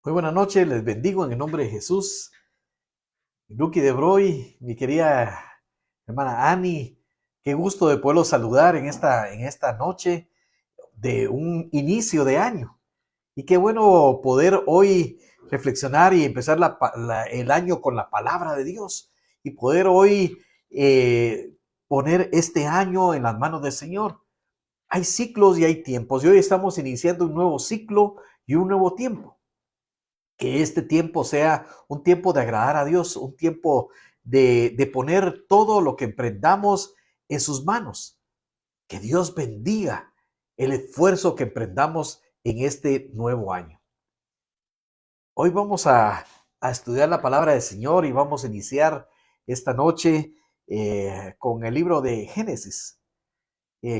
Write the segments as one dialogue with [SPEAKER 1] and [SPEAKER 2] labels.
[SPEAKER 1] Muy buenas noches, les bendigo en el nombre de Jesús. Lucky de Broy, mi querida hermana Annie, qué gusto de poderlos saludar en esta noche de un inicio de año. Y qué bueno poder hoy reflexionar y empezar el año con la palabra de Dios y poder hoy poner este año en las manos del Señor. Hay ciclos y hay tiempos y hoy estamos iniciando un nuevo ciclo y un nuevo tiempo. Que este tiempo sea un tiempo de agradar a Dios, un tiempo de poner todo lo que emprendamos en sus manos. Que Dios bendiga el esfuerzo que emprendamos en este nuevo año. Hoy vamos a estudiar la palabra del Señor y vamos a iniciar esta noche con el libro de Génesis.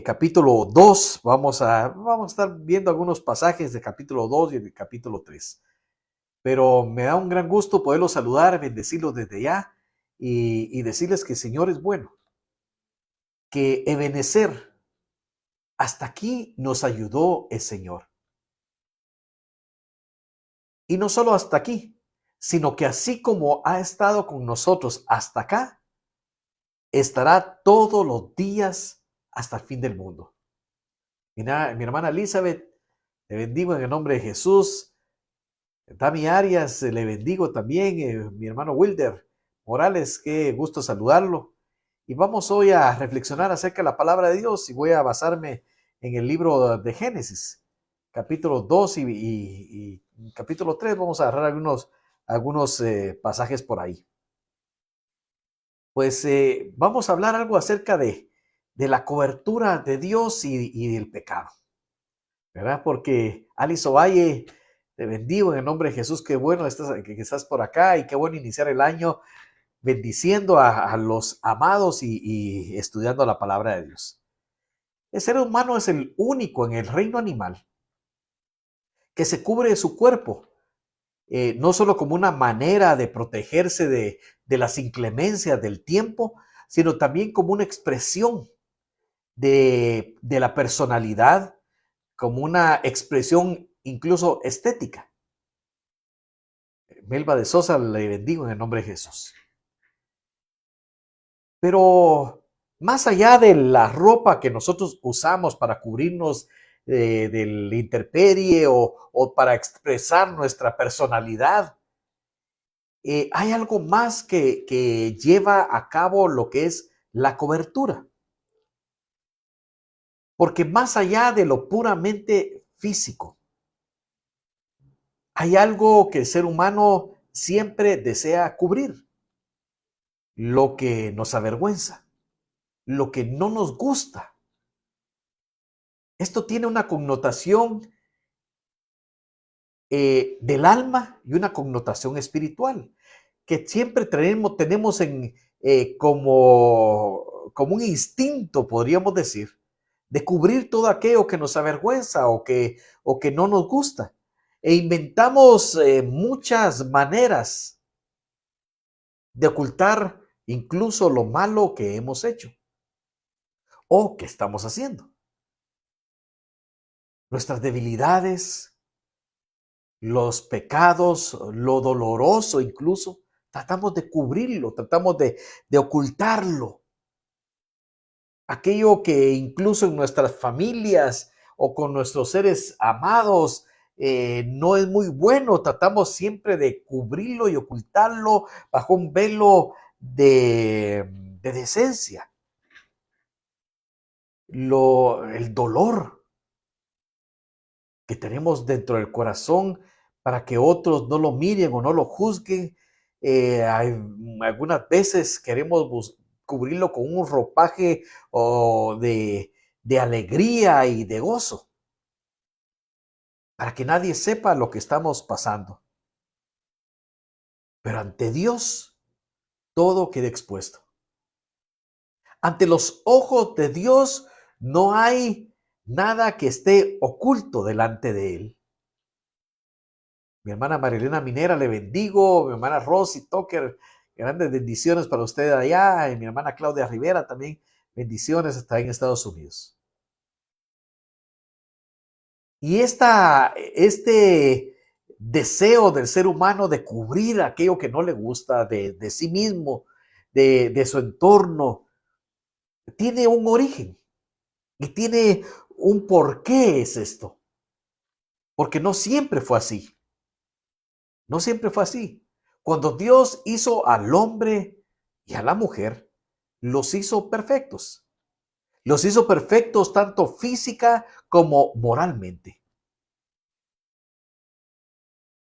[SPEAKER 1] Capítulo 2, vamos a estar viendo algunos pasajes de capítulo 2 y del capítulo 3. Pero me da un gran gusto poderlos saludar, bendecirlos desde ya y decirles que el Señor es bueno, que Ebenezer, hasta aquí nos ayudó el Señor. Y no solo hasta aquí, sino que así como ha estado con nosotros hasta acá, estará todos los días hasta el fin del mundo. Mi hermana Elizabeth, le bendigo en el nombre de Jesús. Tami Arias, le bendigo también. Mi hermano Wilder Morales, qué gusto saludarlo. Y vamos hoy a reflexionar acerca de la palabra de Dios y voy a basarme en el libro de Génesis, capítulo 2 y capítulo 3. Vamos a agarrar algunos pasajes por ahí. Pues vamos a hablar algo acerca de la cobertura de Dios y del pecado, ¿verdad? Porque Alice Ovalle, te bendigo en el nombre de Jesús. Qué bueno que estás por acá y qué bueno iniciar el año bendiciendo a los amados y estudiando la palabra de Dios. El ser humano es el único en el reino animal que se cubre de su cuerpo, no solo como una manera de protegerse de las inclemencias del tiempo, sino también como una expresión de la personalidad, como una expresión incluso estética. Melba de Sosa, le bendigo en el nombre de Jesús. Pero más allá de la ropa que nosotros usamos para cubrirnos del intemperie o para expresar nuestra personalidad, hay algo más que lleva a cabo lo que es la cobertura. Porque más allá de lo puramente físico, hay algo que el ser humano siempre desea cubrir, lo que nos avergüenza, lo que no nos gusta. Esto tiene una connotación del alma y una connotación espiritual, que siempre tenemos como un instinto, podríamos decir, de cubrir todo aquello que nos avergüenza o que no nos gusta. E inventamos muchas maneras de ocultar incluso lo malo que hemos hecho o que estamos haciendo. Nuestras debilidades, los pecados, lo doloroso incluso, tratamos de cubrirlo, tratamos de ocultarlo. Aquello que incluso en nuestras familias o con nuestros seres amados no es muy bueno, tratamos siempre de cubrirlo y ocultarlo bajo un velo de decencia. El dolor que tenemos dentro del corazón para que otros no lo miren o no lo juzguen. Algunas veces queremos cubrirlo con un ropaje o de alegría y de gozo, para que nadie sepa lo que estamos pasando. Pero ante Dios, todo queda expuesto. Ante los ojos de Dios no hay nada que esté oculto delante de Él. Mi hermana Marilena Minera, le bendigo. Mi hermana Rosy Toker, grandes bendiciones para usted allá. Y mi hermana Claudia Rivera también, bendiciones, está en Estados Unidos. Y deseo del ser humano de cubrir aquello que no le gusta de sí mismo, de su entorno, tiene un origen y tiene un por qué es esto. Porque no siempre fue así. No siempre fue así. Cuando Dios hizo al hombre y a la mujer, los hizo perfectos. Los hizo perfectos tanto física como moralmente.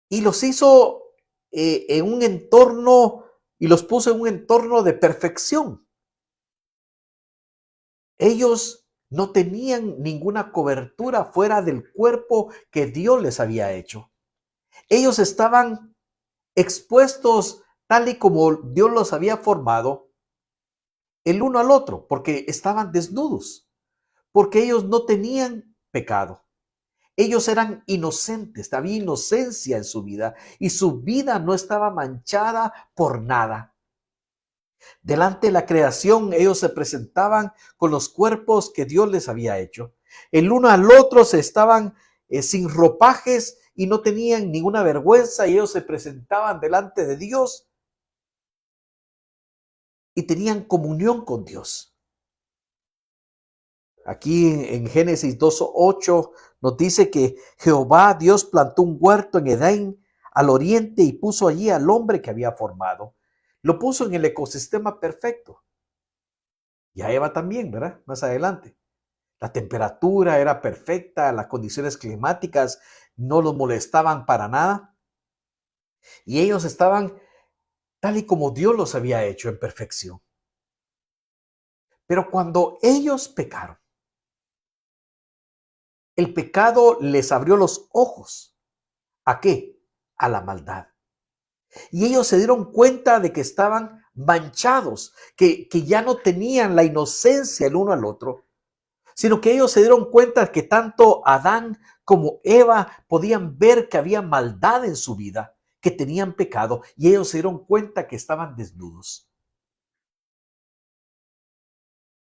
[SPEAKER 1] Y los hizo en un entorno y los puso en un entorno de perfección. Ellos no tenían ninguna cobertura fuera del cuerpo que Dios les había hecho. Ellos estaban expuestos tal y como Dios los había formado el uno al otro, porque estaban desnudos, porque ellos no tenían pecado. Ellos eran inocentes, había inocencia en su vida y su vida no estaba manchada por nada. Delante de la creación, ellos se presentaban con los cuerpos que Dios les había hecho. El uno al otro se estaban sin ropajes y no tenían ninguna vergüenza y ellos se presentaban delante de Dios y tenían comunión con Dios. Aquí en Génesis 2:8 nos dice que Jehová Dios plantó un huerto en Edén al oriente y puso allí al hombre que había formado. Lo puso en el ecosistema perfecto. Y a Eva también, ¿verdad? Más adelante. La temperatura era perfecta, las condiciones climáticas no los molestaban para nada. Y ellos estaban tal y como Dios los había hecho en perfección. Pero cuando ellos pecaron, el pecado les abrió los ojos. ¿A qué? A la maldad. Y ellos se dieron cuenta de que estaban manchados, que ya no tenían la inocencia el uno al otro, sino que ellos se dieron cuenta que tanto Adán como Eva podían ver que había maldad en su vida, que tenían pecado, y ellos se dieron cuenta que estaban desnudos.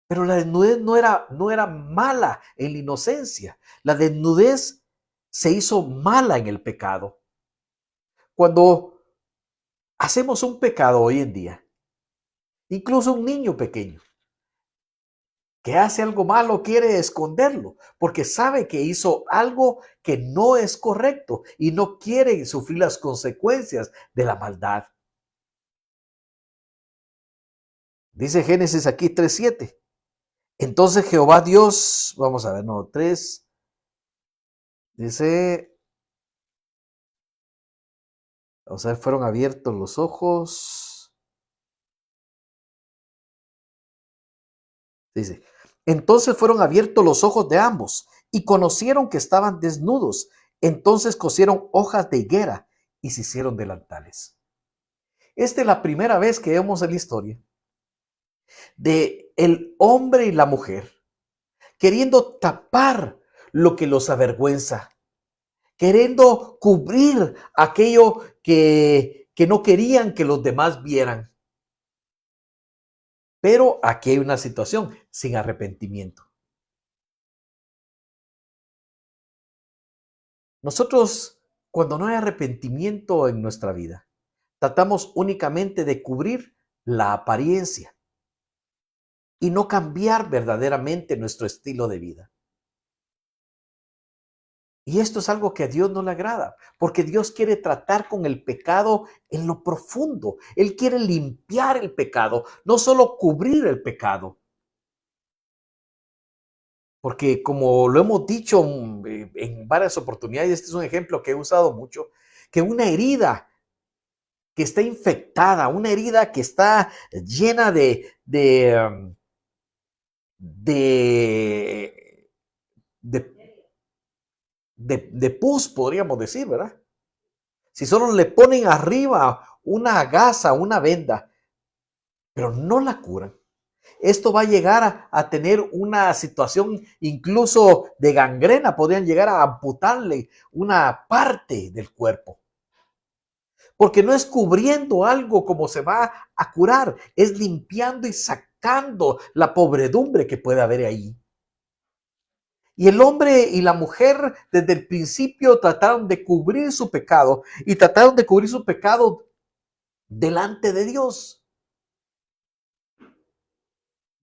[SPEAKER 1] Pero la desnudez no era mala en la inocencia. La desnudez se hizo mala en el pecado. Cuando hacemos un pecado hoy en día, incluso un niño pequeño que hace algo malo quiere esconderlo porque sabe que hizo algo que no es correcto y no quiere sufrir las consecuencias de la maldad. Dice Génesis aquí 3:7. Entonces Jehová Dios, vamos a ver, no, 3, dice, o sea, fueron abiertos los ojos. Dice, entonces fueron abiertos los ojos de ambos y conocieron que estaban desnudos. Entonces cosieron hojas de higuera y se hicieron delantales. Esta es la primera vez que vemos en la historia de el hombre y la mujer queriendo tapar lo que los avergüenza, queriendo cubrir aquello que no querían que los demás vieran. Pero aquí hay una situación sin arrepentimiento. Nosotros, cuando no hay arrepentimiento en nuestra vida, tratamos únicamente de cubrir la apariencia y no cambiar verdaderamente nuestro estilo de vida. Y esto es algo que a Dios no le agrada, porque Dios quiere tratar con el pecado en lo profundo. Él quiere limpiar el pecado, no solo cubrir el pecado. Porque como lo hemos dicho en varias oportunidades, este es un ejemplo que he usado mucho, que una herida que está infectada, una herida que está llena de, de, de pus, podríamos decir, ¿verdad? Si solo le ponen arriba una gasa, una venda, pero no la curan, esto va a llegar a tener una situación incluso de gangrena, podrían llegar a amputarle una parte del cuerpo. Porque no es cubriendo algo como se va a curar, es limpiando y sacando la podredumbre que puede haber ahí. Y el hombre y la mujer desde el principio trataron de cubrir su pecado y trataron de cubrir su pecado delante de Dios.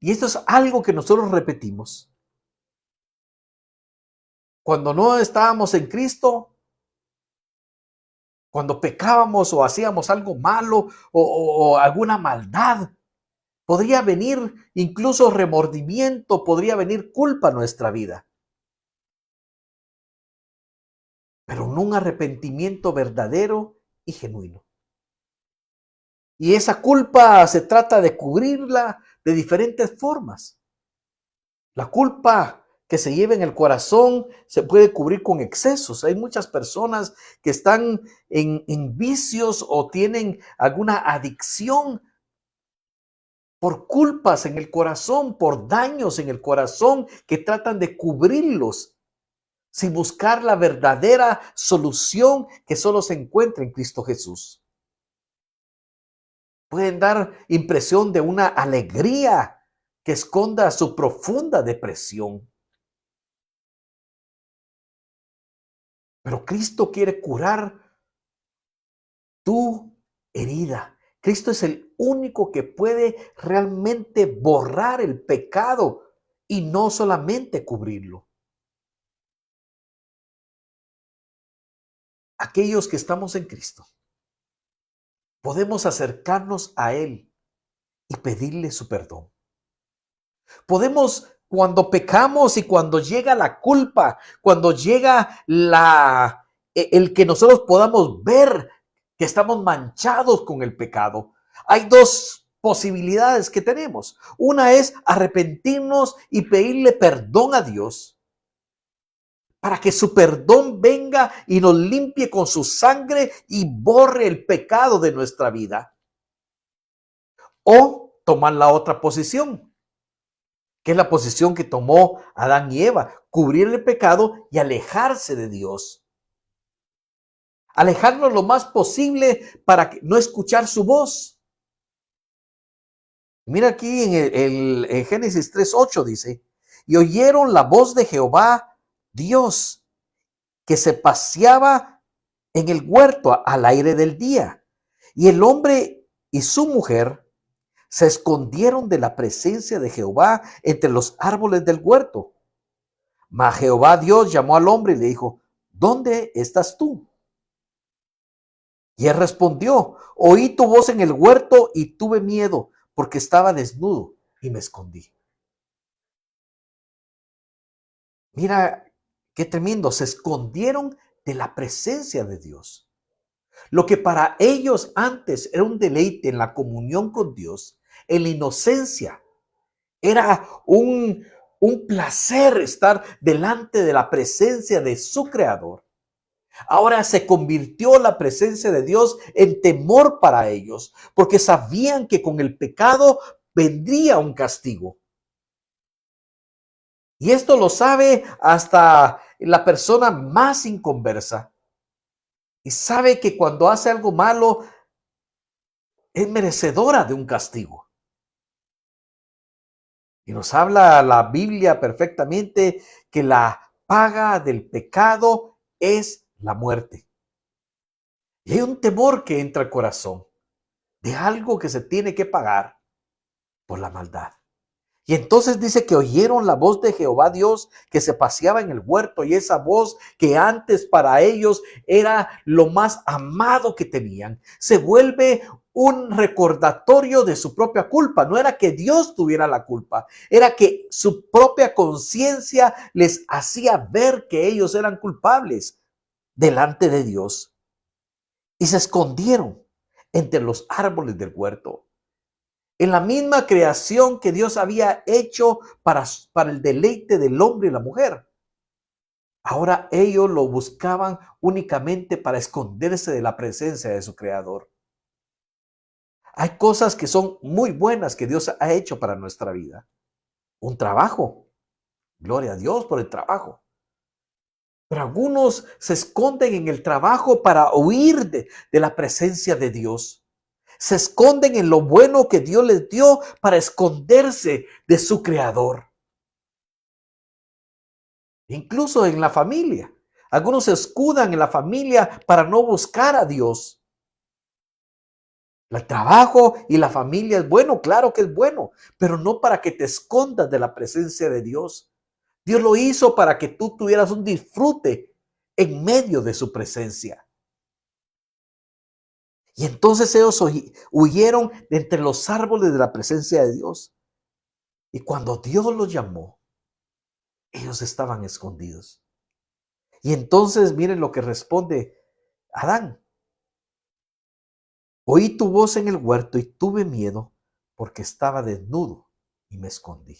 [SPEAKER 1] Y esto es algo que nosotros repetimos. Cuando no estábamos en Cristo, cuando pecábamos o hacíamos algo malo o alguna maldad, podría venir incluso remordimiento, podría venir culpa a nuestra vida. Pero no un arrepentimiento verdadero y genuino. Y esa culpa se trata de cubrirla de diferentes formas. La culpa que se lleva en el corazón se puede cubrir con excesos. Hay muchas personas que están en vicios o tienen alguna adicción por culpas en el corazón, por daños en el corazón que tratan de cubrirlos sin buscar la verdadera solución que solo se encuentra en Cristo Jesús. Pueden dar impresión de una alegría que esconda su profunda depresión. Pero Cristo quiere curar tu herida. Cristo es el único que puede realmente borrar el pecado y no solamente cubrirlo. Aquellos que estamos en Cristo, podemos acercarnos a Él y pedirle su perdón. Podemos, cuando pecamos y cuando llega la culpa, cuando llega el que nosotros podamos ver que estamos manchados con el pecado, hay dos posibilidades que tenemos. Una es arrepentirnos y pedirle perdón a Dios para que su perdón venga y nos limpie con su sangre y borre el pecado de nuestra vida. O tomar la otra posición, que es la posición que tomó Adán y Eva, cubrir el pecado y alejarse de Dios. Alejarnos lo más posible para no escuchar su voz. Mira aquí en Génesis 3:8 dice, y oyeron la voz de Jehová Dios, que se paseaba en el huerto al aire del día. Y el hombre y su mujer se escondieron de la presencia de Jehová entre los árboles del huerto. Mas Jehová Dios llamó al hombre y le dijo, ¿dónde estás tú? Y él respondió, oí tu voz en el huerto y tuve miedo porque estaba desnudo y me escondí. Mira qué tremendo, se escondieron de la presencia de Dios. Lo que para ellos antes era un deleite en la comunión con Dios, en la inocencia, era un placer estar delante de la presencia de su Creador. Ahora se convirtió la presencia de Dios en temor para ellos, porque sabían que con el pecado vendría un castigo. Y esto lo sabe hasta la persona más inconversa. Y sabe que cuando hace algo malo es merecedora de un castigo. Y nos habla la Biblia perfectamente que la paga del pecado es la muerte. Y hay un temor que entra al corazón de algo que se tiene que pagar por la maldad. Y entonces dice que oyeron la voz de Jehová Dios que se paseaba en el huerto, y esa voz que antes para ellos era lo más amado que tenían, se vuelve un recordatorio de su propia culpa. No era que Dios tuviera la culpa, era que su propia conciencia les hacía ver que ellos eran culpables delante de Dios. Y se escondieron entre los árboles del huerto. En la misma creación que Dios había hecho para el deleite del hombre y la mujer. Ahora ellos lo buscaban únicamente para esconderse de la presencia de su Creador. Hay cosas que son muy buenas que Dios ha hecho para nuestra vida. Un trabajo. Gloria a Dios por el trabajo. Pero algunos se esconden en el trabajo para huir de la presencia de Dios. Se esconden en lo bueno que Dios les dio para esconderse de su Creador. incluso en la familia. Algunos se escudan en la familia para no buscar a Dios. El trabajo y la familia es bueno, claro que es bueno, pero no para que te escondas de la presencia de Dios. Dios lo hizo para que tú tuvieras un disfrute en medio de su presencia. Y entonces ellos huyeron de entre los árboles de la presencia de Dios. Y cuando Dios los llamó, ellos estaban escondidos. Y entonces miren lo que responde Adán. Oí tu voz en el huerto y tuve miedo porque estaba desnudo y me escondí.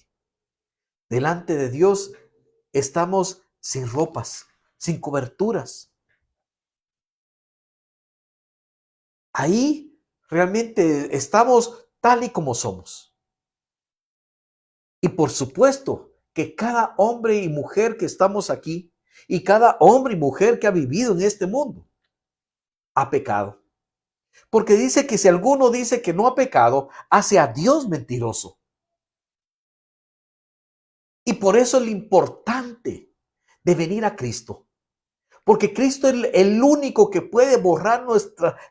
[SPEAKER 1] Delante de Dios estamos sin ropas, sin coberturas. Ahí realmente estamos tal y como somos. Y por supuesto que cada hombre y mujer que estamos aquí y cada hombre y mujer que ha vivido en este mundo ha pecado. Porque dice que si alguno dice que no ha pecado, hace a Dios mentiroso. Y por eso es lo importante de venir a Cristo. Porque Cristo es el único que puede borrar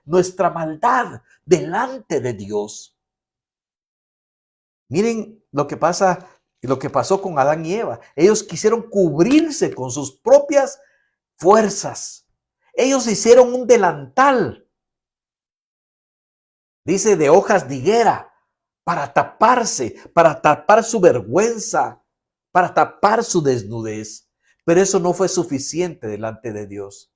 [SPEAKER 1] nuestra maldad delante de Dios. Miren lo que pasó con Adán y Eva. Ellos quisieron cubrirse con sus propias fuerzas. Ellos hicieron un delantal, dice, de hojas de higuera, para taparse, para tapar su vergüenza, para tapar su desnudez. Pero eso no fue suficiente delante de Dios.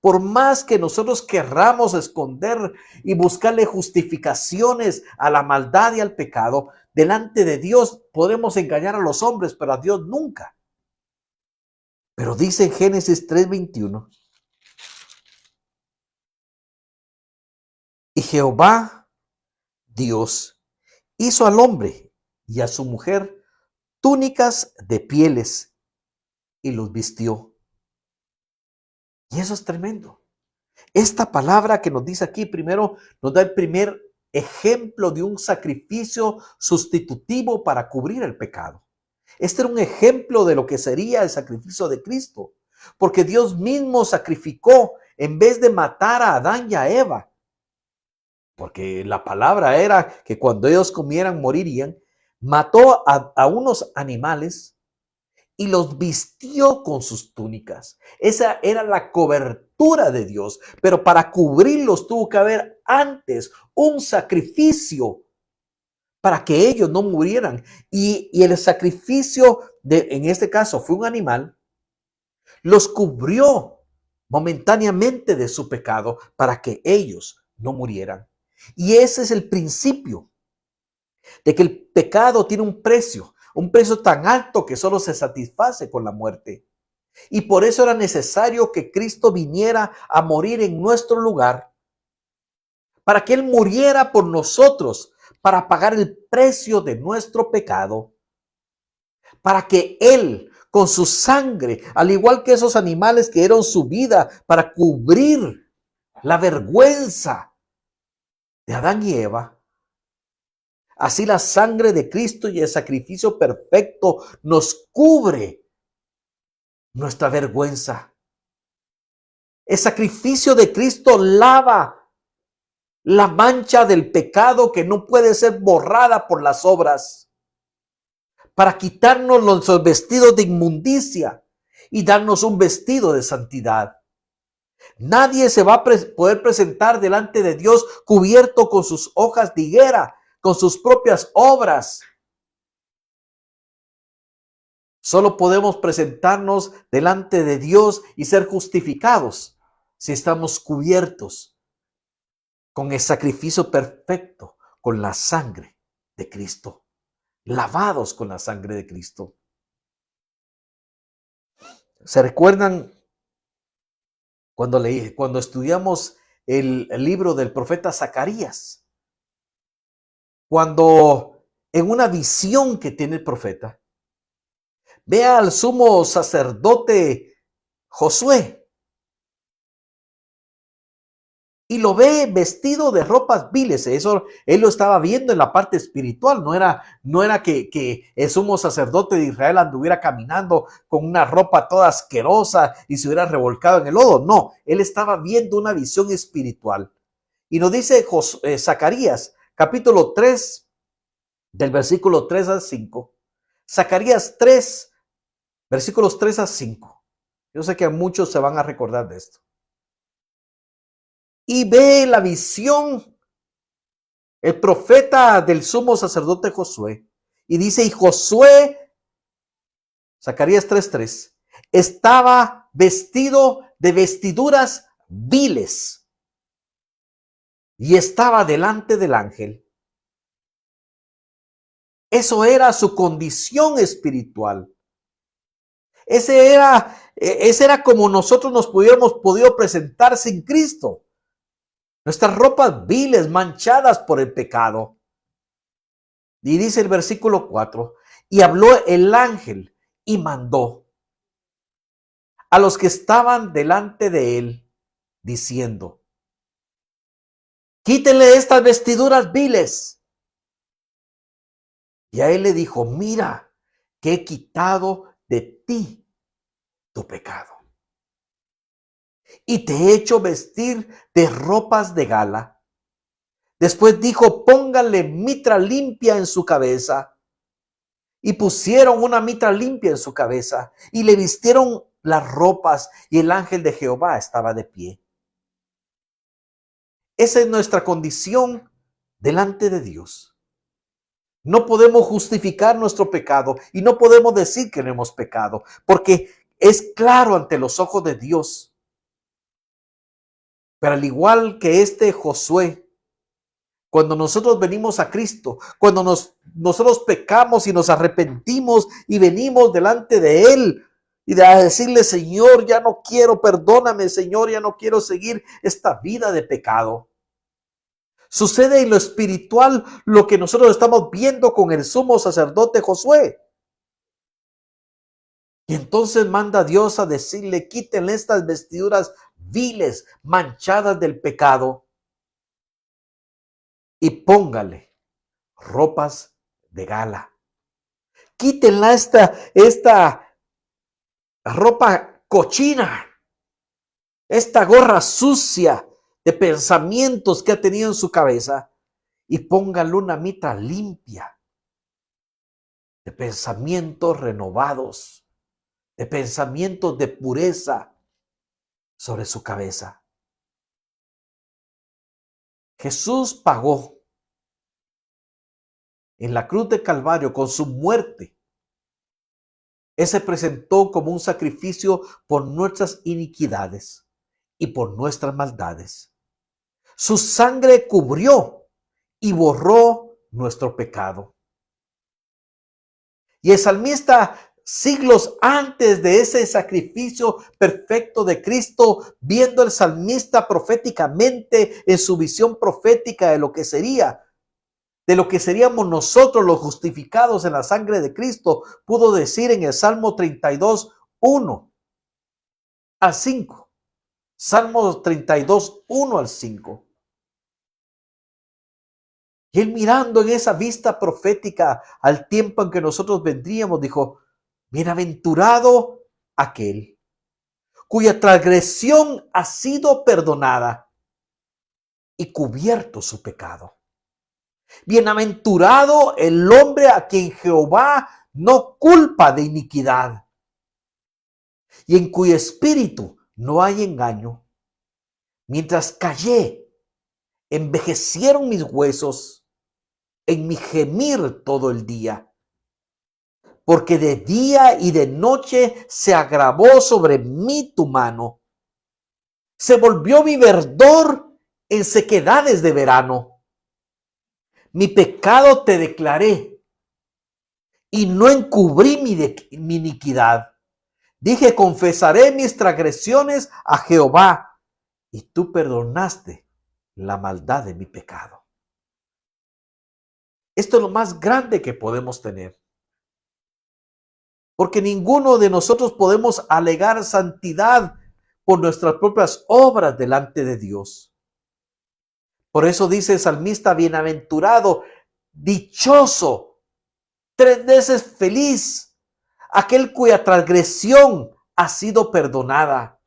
[SPEAKER 1] Por más que nosotros querramos esconder y buscarle justificaciones a la maldad y al pecado, delante de Dios podemos engañar a los hombres, pero a Dios nunca. Pero dice en Génesis 3:21, y Jehová Dios hizo al hombre y a su mujer túnicas de pieles y los vistió. Y eso es tremendo. Esta palabra que nos dice aquí primero nos da el primer ejemplo de un sacrificio sustitutivo para cubrir el pecado. Este era un ejemplo de lo que sería el sacrificio de Cristo, porque Dios mismo sacrificó en vez de matar a Adán y a Eva, porque la palabra era que cuando ellos comieran morirían, mató a unos animales y los vistió con sus túnicas. Esa era la cobertura de Dios, pero para cubrirlos tuvo que haber antes un sacrificio para que ellos no murieran. Y el sacrificio, en este caso, fue un animal, los cubrió momentáneamente de su pecado para que ellos no murieran. Y ese es el principio de que el pecado tiene un precio tan alto que solo se satisface con la muerte. Y por eso era necesario que Cristo viniera a morir en nuestro lugar, para que Él muriera por nosotros, para pagar el precio de nuestro pecado, para que Él, con su sangre, al igual que esos animales que dieron su vida para cubrir la vergüenza de Adán y Eva, así la sangre de Cristo y el sacrificio perfecto nos cubre nuestra vergüenza. El sacrificio de Cristo lava la mancha del pecado que no puede ser borrada por las obras, para quitarnos los vestidos de inmundicia y darnos un vestido de santidad. Nadie se va a poder presentar delante de Dios cubierto con sus hojas de higuera, con sus propias obras. Solo podemos presentarnos delante de Dios y ser justificados si estamos cubiertos con el sacrificio perfecto, con la sangre de Cristo, lavados con la sangre de Cristo. ¿Se recuerdan cuando estudiamos el libro del profeta Zacarías? Cuando en una visión que tiene el profeta, ve al sumo sacerdote Josué y lo ve vestido de ropas viles. Eso él lo estaba viendo en la parte espiritual. No era que el sumo sacerdote de Israel anduviera caminando con una ropa toda asquerosa y se hubiera revolcado en el lodo. No, él estaba viendo una visión espiritual. Y nos dice Zacarías, capítulo 3, del versículo 3 al 5. Zacarías 3, versículos 3 al 5. Yo sé que muchos se van a recordar de esto. Y ve la visión el profeta del sumo sacerdote Josué. Y dice, y Josué, Zacarías 3:3, estaba vestido de vestiduras viles y estaba delante del ángel. Eso era su condición espiritual. Ese era como nosotros nos hubiéramos podido presentar sin Cristo. Nuestras ropas viles, manchadas por el pecado. Y dice el versículo 4, y habló el ángel y mandó a los que estaban delante de él, diciendo, quítenle estas vestiduras viles. Y a él le dijo, mira, que he quitado de ti tu pecado. Y te he hecho vestir de ropas de gala. Después dijo, pónganle mitra limpia en su cabeza. Y pusieron una mitra limpia en su cabeza y le vistieron las ropas, y el ángel de Jehová estaba de pie. Esa es nuestra condición delante de Dios. No podemos justificar nuestro pecado y no podemos decir que no hemos pecado, porque es claro ante los ojos de Dios. Pero al igual que este Josué, cuando nosotros venimos a Cristo, cuando nosotros pecamos y nos arrepentimos y venimos delante de Él y de decirle, Señor, ya no quiero, perdóname, Señor, ya no quiero seguir esta vida de pecado. Sucede en lo espiritual lo que nosotros estamos viendo con el sumo sacerdote Josué. Y entonces manda a Dios a decirle, quítenle estas vestiduras viles, manchadas del pecado, y póngale ropas de gala. Quítenla esta ropa cochina, esta gorra sucia de pensamientos que ha tenido en su cabeza, y póngale una mitra limpia de pensamientos renovados, de pensamientos de pureza sobre su cabeza. Jesús pagó en la cruz de Calvario con su muerte. Él se presentó como un sacrificio por nuestras iniquidades y por nuestras maldades. Su sangre cubrió y borró nuestro pecado. Y el salmista, siglos antes de ese sacrificio perfecto de Cristo, viendo el salmista proféticamente en su visión profética de lo que sería, de lo que seríamos nosotros los justificados en la sangre de Cristo, pudo decir en el Salmo 32, 1 al 5. Salmo 32, 1 al 5. Y él, mirando en esa vista profética al tiempo en que nosotros vendríamos, dijo, bienaventurado aquel cuya transgresión ha sido perdonada y cubierto su pecado. Bienaventurado el hombre a quien Jehová no culpa de iniquidad y en cuyo espíritu no hay engaño. Mientras callé, envejecieron mis huesos en mi gemir todo el día, porque de día y de noche se agravó sobre mí tu mano. Se volvió mi verdor en sequedades de verano. Mi pecado te declaré y no encubrí mi iniquidad. Dije, confesaré mis transgresiones a Jehová, y tú perdonaste la maldad de mi pecado. Esto es lo más grande que podemos tener. Porque ninguno de nosotros podemos alegar santidad por nuestras propias obras delante de Dios. Por eso dice el salmista, bienaventurado, dichoso, 3 veces feliz, aquel cuya transgresión ha sido perdonada.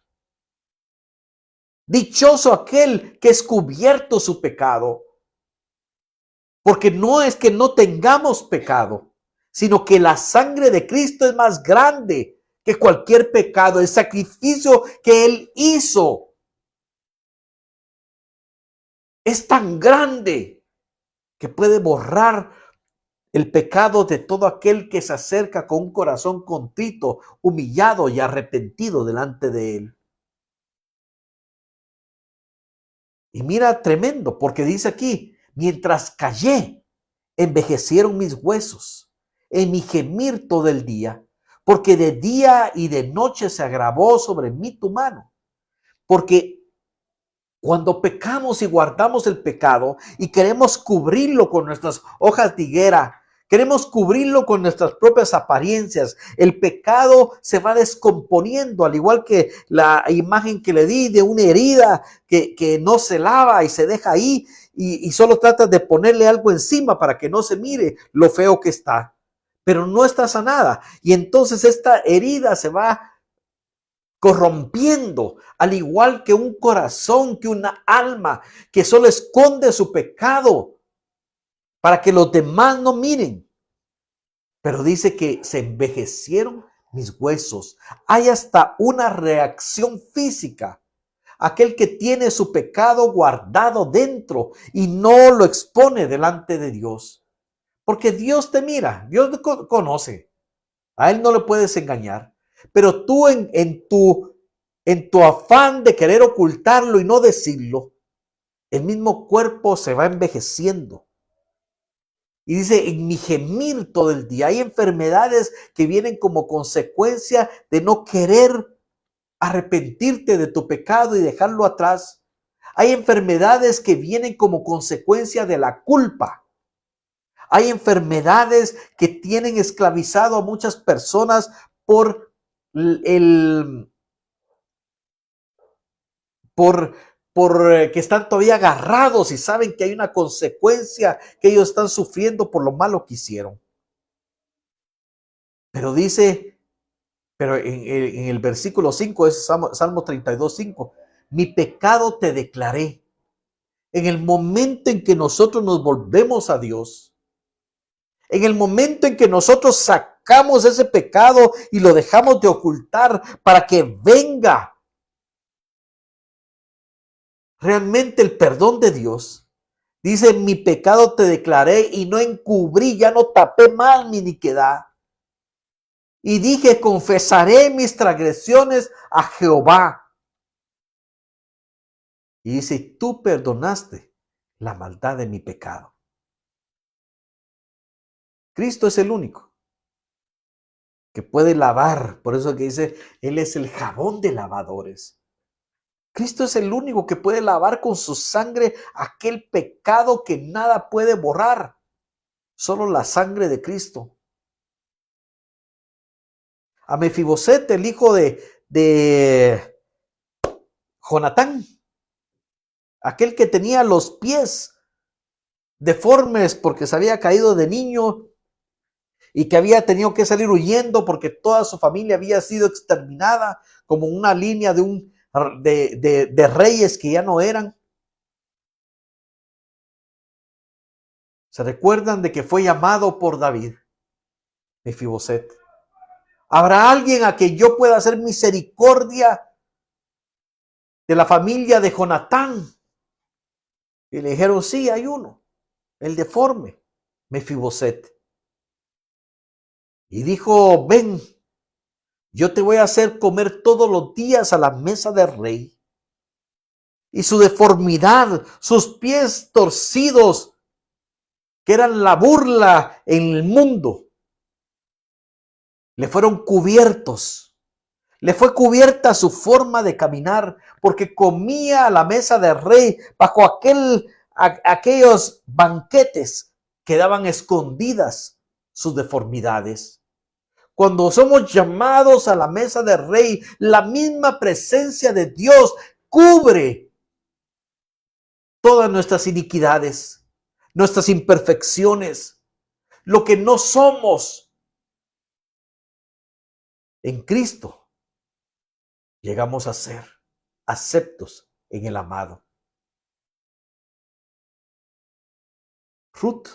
[SPEAKER 1] Dichoso aquel que es cubierto su pecado. Porque no es que no tengamos pecado, sino que la sangre de Cristo es más grande que cualquier pecado. El sacrificio que Él hizo es tan grande que puede borrar el pecado de todo aquel que se acerca con un corazón contrito, humillado y arrepentido delante de Él. Y mira, tremendo, porque dice aquí, mientras callé, envejecieron mis huesos en mi gemir todo el día, porque de día y de noche se agravó sobre mí tu mano. Porque cuando pecamos y guardamos el pecado y queremos cubrirlo con nuestras hojas de higuera, queremos cubrirlo con nuestras propias apariencias, el pecado se va descomponiendo, al igual que la imagen que le di de una herida que no se lava y se deja ahí y solo trata de ponerle algo encima para que no se mire lo feo que está, pero no está sanada. Y entonces esta herida se va corrompiendo, al igual que un corazón, que una alma que solo esconde su pecado para que los demás no miren. Pero dice que se envejecieron mis huesos. Hay hasta una reacción física. Aquel que tiene su pecado guardado dentro y no lo expone delante de Dios. Porque Dios te mira, Dios te conoce. A Él no le puedes engañar. Pero tú en tu afán de querer ocultarlo y no decirlo, el mismo cuerpo se va envejeciendo. Y dice, en mi gemir todo el día. Hay enfermedades que vienen como consecuencia de no querer arrepentirte de tu pecado y dejarlo atrás. Hay enfermedades que vienen como consecuencia de la culpa. Hay enfermedades que tienen esclavizado a muchas personas por que están todavía agarrados y saben que hay una consecuencia que ellos están sufriendo por lo malo que hicieron. Pero dice, pero en el versículo 5, es Salmo 32, 5, mi pecado te declaré. En el momento en que nosotros nos volvemos a Dios, en el momento en que nosotros sacamos ese pecado y lo dejamos de ocultar para que venga realmente el perdón de Dios, dice, mi pecado te declaré y no encubrí, ya no tapé más mi iniquidad. Y dije, confesaré mis transgresiones a Jehová. Y dice, tú perdonaste la maldad de mi pecado. Cristo es el único que puede lavar. Por eso que dice, Él es el jabón de lavadores. Cristo es el único que puede lavar con su sangre aquel pecado que nada puede borrar. Solo la sangre de Cristo. A Mefiboset, el hijo de Jonatán, aquel que tenía los pies deformes porque se había caído de niño y que había tenido que salir huyendo porque toda su familia había sido exterminada como una línea de reyes que ya no eran. ¿Se recuerdan de que fue llamado por David? Mefiboset. ¿Habrá alguien a quien yo pueda hacer misericordia de la familia de Jonatán? Y le dijeron, sí, hay uno, el deforme, Mefiboset. Y dijo, ven, yo te voy a hacer comer todos los días a la mesa del rey. Y su deformidad, sus pies torcidos, que eran la burla en el mundo, le fueron cubiertos. Le fue cubierta su forma de caminar, porque comía a la mesa del rey bajo aquellos banquetes que daban escondidas sus deformidades. Cuando somos llamados a la mesa del rey, la misma presencia de Dios cubre todas nuestras iniquidades, nuestras imperfecciones, lo que no somos en Cristo, llegamos a ser aceptos en el amado. Ruth,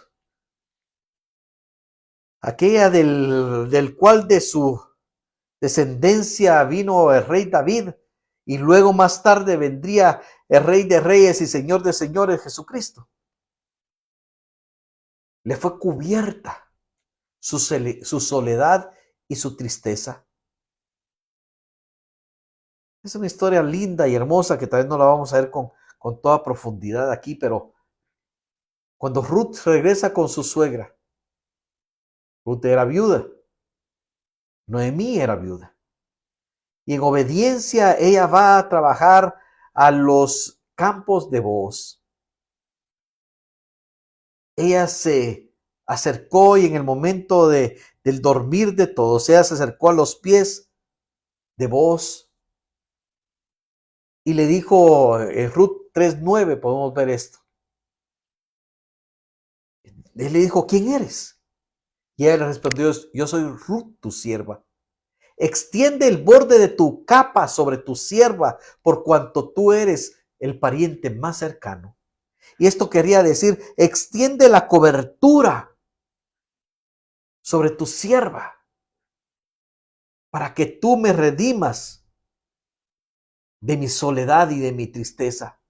[SPEAKER 1] aquella del cual de su descendencia vino el rey David, y luego más tarde vendría el Rey de Reyes y Señor de Señores, Jesucristo. Le fue cubierta su soledad y su tristeza. Es una historia linda y hermosa que tal vez no la vamos a ver con toda profundidad aquí, pero cuando Ruth regresa con su suegra, Ruth era viuda, Noemí era viuda. Y en obediencia ella va a trabajar a los campos de Booz. Ella se acercó y en el momento del dormir de todos, ella se acercó a los pies de Booz y le dijo, en Ruth 3:9 podemos ver esto. Él le dijo, ¿quién eres? Y ella le respondió, yo soy Ruth, tu sierva. Extiende el borde de tu capa sobre tu sierva, por cuanto tú eres el pariente más cercano. Y esto quería decir, extiende la cobertura sobre tu sierva, para que tú me redimas de mi soledad y de mi tristeza.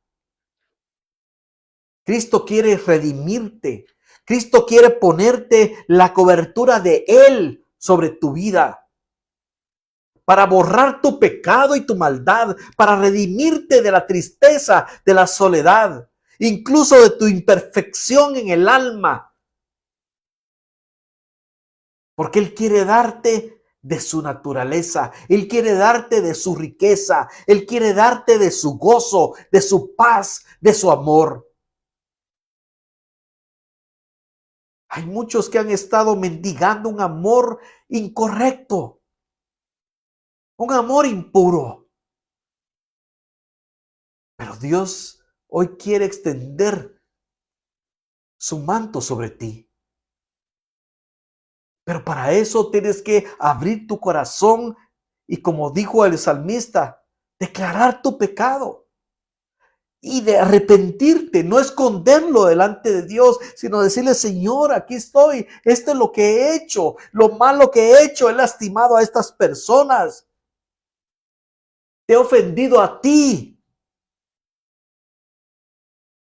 [SPEAKER 1] Cristo quiere redimirte. Cristo quiere ponerte la cobertura de Él sobre tu vida, para borrar tu pecado y tu maldad, para redimirte de la tristeza, de la soledad, incluso de tu imperfección en el alma. Porque Él quiere darte de su naturaleza, Él quiere darte de su riqueza, Él quiere darte de su gozo, de su paz, de su amor. Hay muchos que han estado mendigando un amor incorrecto, un amor impuro. Pero Dios hoy quiere extender su manto sobre ti. Pero para eso tienes que abrir tu corazón y, como dijo el salmista, declarar tu pecado y de arrepentirte, no esconderlo delante de Dios, sino decirle, Señor, aquí estoy, esto es lo que he hecho, lo malo que he hecho, he lastimado a estas personas, te he ofendido a ti,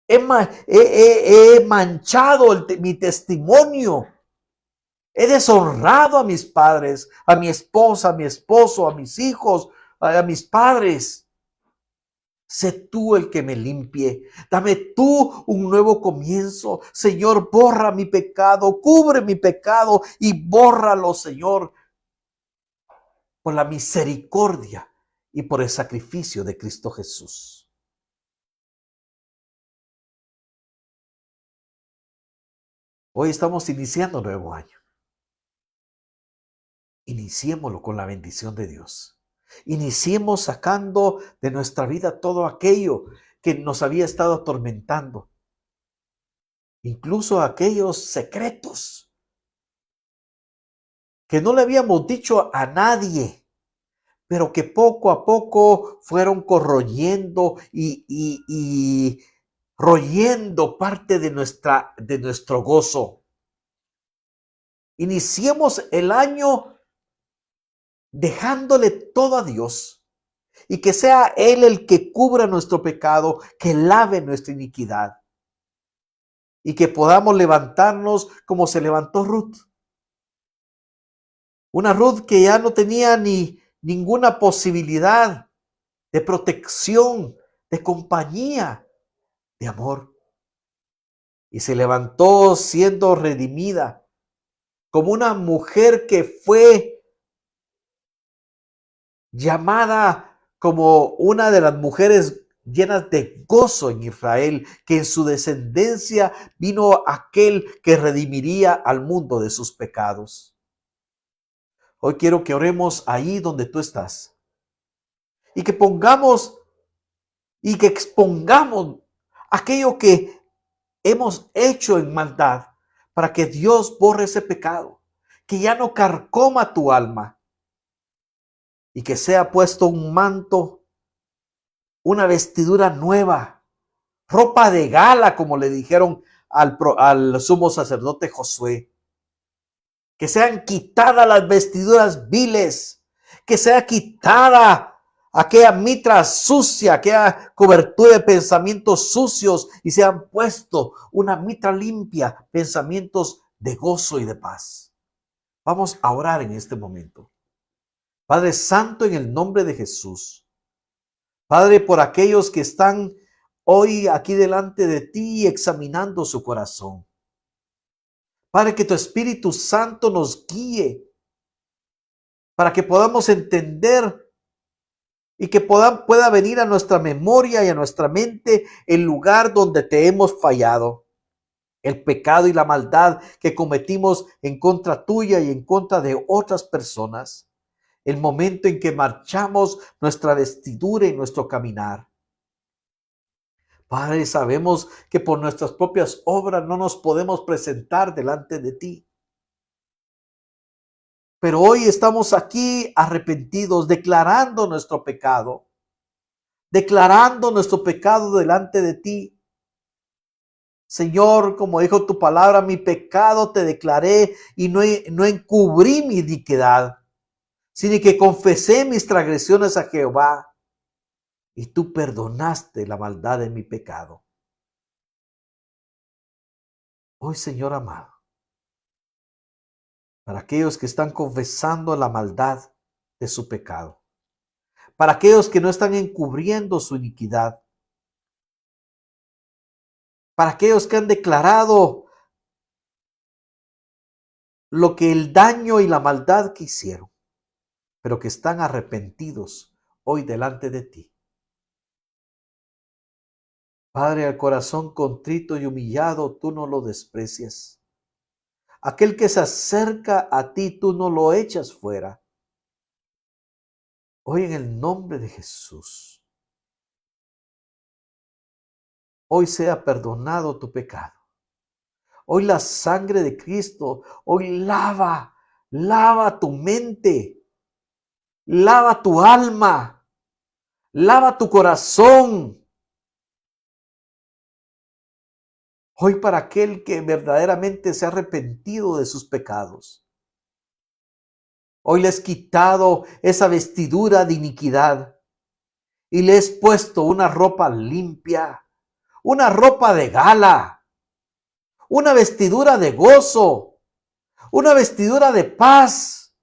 [SPEAKER 1] he manchado mi testimonio. He deshonrado a mis padres, a mi esposa, a mi esposo, a mis hijos, a mis padres. Sé tú el que me limpie. Dame tú un nuevo comienzo. Señor, borra mi pecado, cubre mi pecado y bórralo, Señor, por la misericordia y por el sacrificio de Cristo Jesús. Hoy estamos iniciando un nuevo año. Iniciémoslo con la bendición de Dios. Iniciemos sacando de nuestra vida todo aquello que nos había estado atormentando. Incluso aquellos secretos que no le habíamos dicho a nadie, pero que poco a poco fueron corroyendo y royendo parte de nuestro gozo. Iniciemos el año dejándole todo a Dios y que sea Él el que cubra nuestro pecado, que lave nuestra iniquidad y que podamos levantarnos como se levantó Ruth. Una Ruth que ya no tenía ninguna posibilidad de protección, de compañía, de amor. Y se levantó siendo redimida como una mujer que fue llamada como una de las mujeres llenas de gozo en Israel, que en su descendencia vino aquel que redimiría al mundo de sus pecados. Hoy quiero que oremos ahí donde tú estás y que expongamos aquello que hemos hecho en maldad, para que Dios borre ese pecado, que ya no carcoma tu alma y que sea puesto un manto, una vestidura nueva, ropa de gala, como le dijeron al sumo sacerdote Josué. Que sean quitadas las vestiduras viles, que sea quitada aquella mitra sucia, aquella cobertura de pensamientos sucios y se han puesto una mitra limpia, pensamientos de gozo y de paz. Vamos a orar en este momento. Padre Santo, en el nombre de Jesús. Padre, por aquellos que están hoy aquí delante de ti examinando su corazón. Padre, que tu Espíritu Santo nos guíe para que podamos entender y que pueda venir a nuestra memoria y a nuestra mente el lugar donde te hemos fallado, el pecado y la maldad que cometimos en contra tuya y en contra de otras personas, el momento en que marchamos nuestra vestidura y nuestro caminar. Padre, sabemos que por nuestras propias obras no nos podemos presentar delante de ti. Pero hoy estamos aquí arrepentidos, declarando nuestro pecado delante de ti. Señor, como dijo tu palabra, mi pecado te declaré y no encubrí mi iniquidad, sino que confesé mis transgresiones a Jehová y tú perdonaste la maldad de mi pecado. Hoy, Señor amado, para aquellos que están confesando la maldad de su pecado, para aquellos que no están encubriendo su iniquidad, para aquellos que han declarado lo que el daño y la maldad que hicieron, pero que están arrepentidos hoy delante de ti. Padre, al corazón contrito y humillado, tú no lo desprecias. Aquel que se acerca a ti, tú no lo echas fuera. Hoy en el nombre de Jesús, hoy sea perdonado tu pecado. Hoy la sangre de Cristo, hoy lava tu mente, lava tu alma, lava tu corazón. Hoy para aquel que verdaderamente se ha arrepentido de sus pecados. Hoy le has quitado esa vestidura de iniquidad y le has puesto una ropa limpia, una ropa de gala, una vestidura de gozo, una vestidura de paz,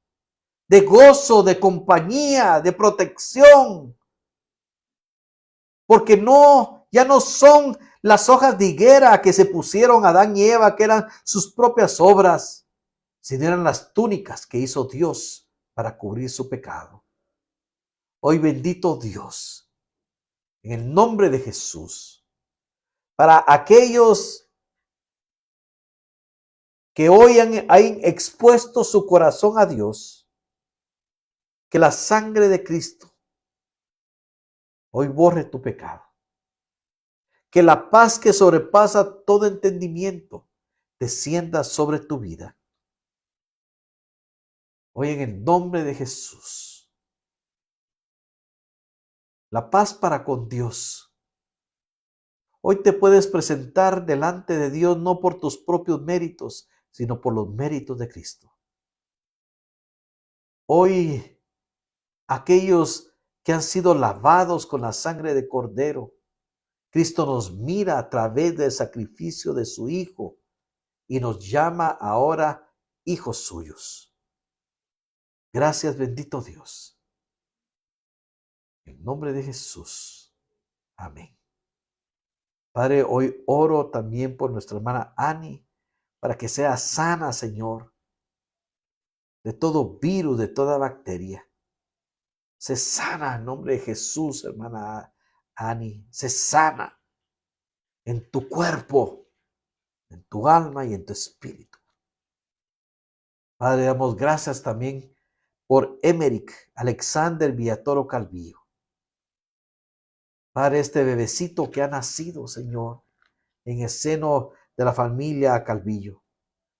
[SPEAKER 1] de gozo, de compañía, de protección. Porque ya no son las hojas de higuera que se pusieron Adán y Eva, que eran sus propias obras, sino eran las túnicas que hizo Dios para cubrir su pecado. Hoy bendito Dios, en el nombre de Jesús, para aquellos que hoy han expuesto su corazón a Dios, que la sangre de Cristo hoy borre tu pecado. Que la paz que sobrepasa todo entendimiento descienda sobre tu vida. Hoy en el nombre de Jesús, la paz para con Dios. Hoy te puedes presentar delante de Dios no por tus propios méritos, sino por los méritos de Cristo. Hoy aquellos que han sido lavados con la sangre de Cordero, Cristo nos mira a través del sacrificio de su Hijo y nos llama ahora hijos suyos. Gracias, bendito Dios. En nombre de Jesús. Amén. Padre, hoy oro también por nuestra hermana Ani, para que sea sana, Señor, de todo virus, de toda bacteria. Se sana en nombre de Jesús, hermana Ani. Se sana en tu cuerpo, en tu alma y en tu espíritu. Padre, damos gracias también por Emerick Alexander Villatoro Calvillo. Padre, este bebecito que ha nacido, Señor, en el seno de la familia Calvillo.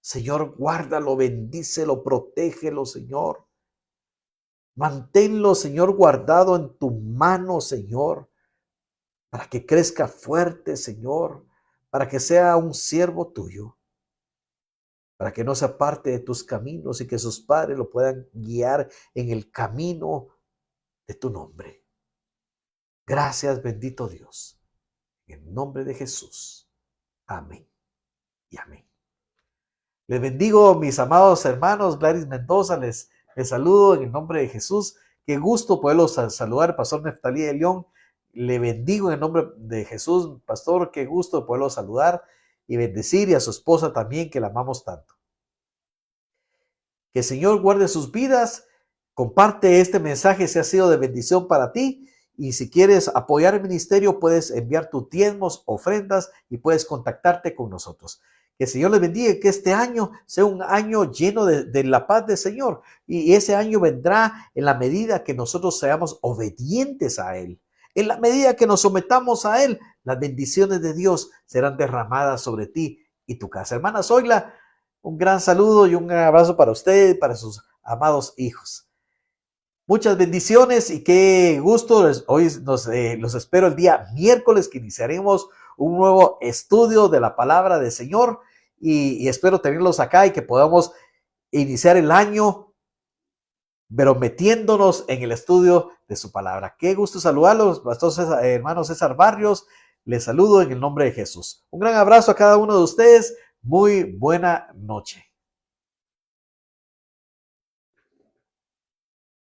[SPEAKER 1] Señor, guárdalo, bendícelo, protégelo, Señor. Manténlo, Señor, guardado en tu mano, Señor, para que crezca fuerte, Señor, para que sea un siervo tuyo, para que no se aparte de tus caminos y que sus padres lo puedan guiar en el camino de tu nombre. Gracias, bendito Dios. En el nombre de Jesús. Amén y amén. Les bendigo, mis amados hermanos. Gladys Mendoza les saludo en el nombre de Jesús. Qué gusto poderlos saludar, Pastor Neftalí de León. Le bendigo en el nombre de Jesús, Pastor. Qué gusto poderlos saludar y bendecir, y a su esposa también, que la amamos tanto. Que el Señor guarde sus vidas. Comparte este mensaje si ha sido de bendición para ti. Y si quieres apoyar el ministerio, puedes enviar tus diezmos, ofrendas, y puedes contactarte con nosotros. Que el Señor les bendiga, que este año sea un año lleno de la paz del Señor. Y ese año vendrá en la medida que nosotros seamos obedientes a Él. En la medida que nos sometamos a Él, las bendiciones de Dios serán derramadas sobre ti y tu casa. Hermana Zoila, un gran saludo y un gran abrazo para usted y para sus amados hijos. Muchas bendiciones y qué gusto. Hoy los espero el día miércoles, que iniciaremos un nuevo estudio de la palabra del Señor, y espero tenerlos acá y que podamos iniciar el año pero metiéndonos en el estudio de su palabra. Qué gusto saludarlos, hermano César Barrios. Les saludo en el nombre de Jesús. Un gran abrazo a cada uno de ustedes. Muy buena noche.